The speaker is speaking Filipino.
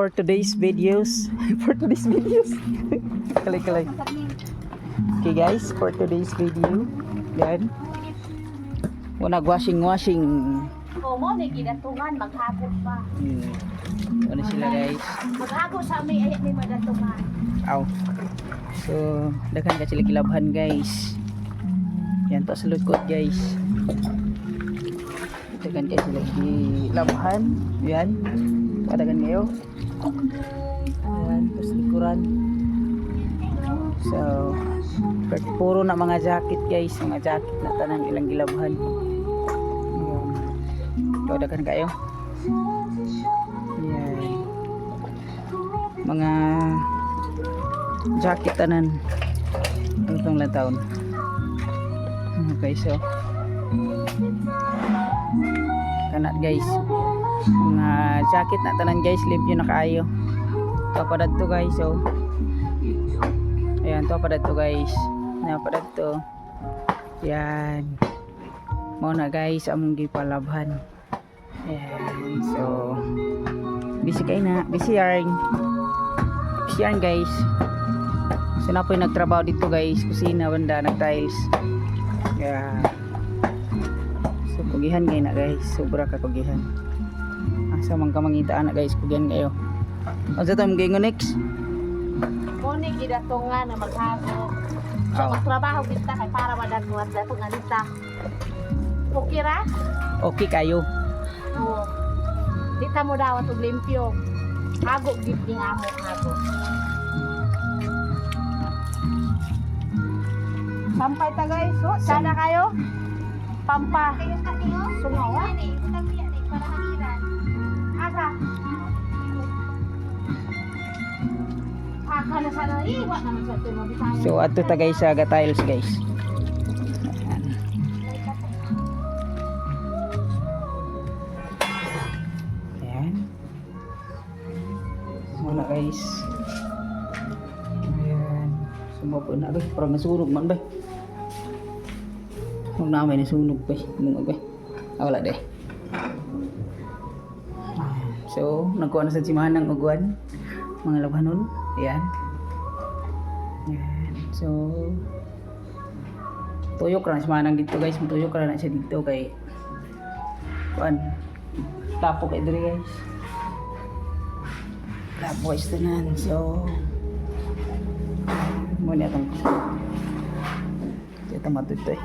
for today's videos. For today's videos. Kalay. Okay guys, for today's video. Yan. Muna washing. O mo ni gidatungan maghapon pa. Ano sila guys? Maghago sa may ayat ni madatungan. Aw. So, daghan ka sila kilabhan guys. Yan to sa likod guys. Daghan ka sila kilabhan. Yan. Padagan kayo. Yan, to sa likuran. So, puro na mga jacket guys. Mga jacket na tanang ilang gilabhan. Yan. So, daghan kayo. Yan. Mga jacket tanan. Ano itong lang taon? Okay, so kanat guys. Mga jacket na tanan guys, limpyo na kaayo. Tapadad to guys, so ayan, tapadad to guys. Napadad to. Yan. Mao na guys, among gipalabhan. Ayan, so busy kayo na. Busy yarn guys. So na po yung nagtrabaho dito guys, kusina, banda, nag-tiles. Yeah. So kugihan kayo na guys, sobra ka kugihan. Asa man ka mangitaan na guys, kugihan kayo. Ano sa itong gingo next? Mo ni gidatungan na maghago. So Aw. magtrabaho kita kay para madatungan sa tunganita. Okay ra? Okay kayo. Oo. Dita mo daw at limpyo. Hago gid ning amo hago. Sampay ta guys, so sana kayo. Pampa. Sumawa. Asa? Aka na sana iwa naman sa tuno bisaya. So ato ta guys sa tiles guys. Ayan. Muna guys. Ayan. Sumabo na ba? Parang nasunog man ba? Huwag na may nasunog ba? Mungag ba? Wala de. So, nagkuha na sa simahan ng uguan. Mga labhanon. Ayan. Ayan. So, tuyok ra na simahan dito guys. Tuyok ra na siya dito kay kuan. Tapo kay diri guys. Tapo is tanan. So, muna itong matut to eh.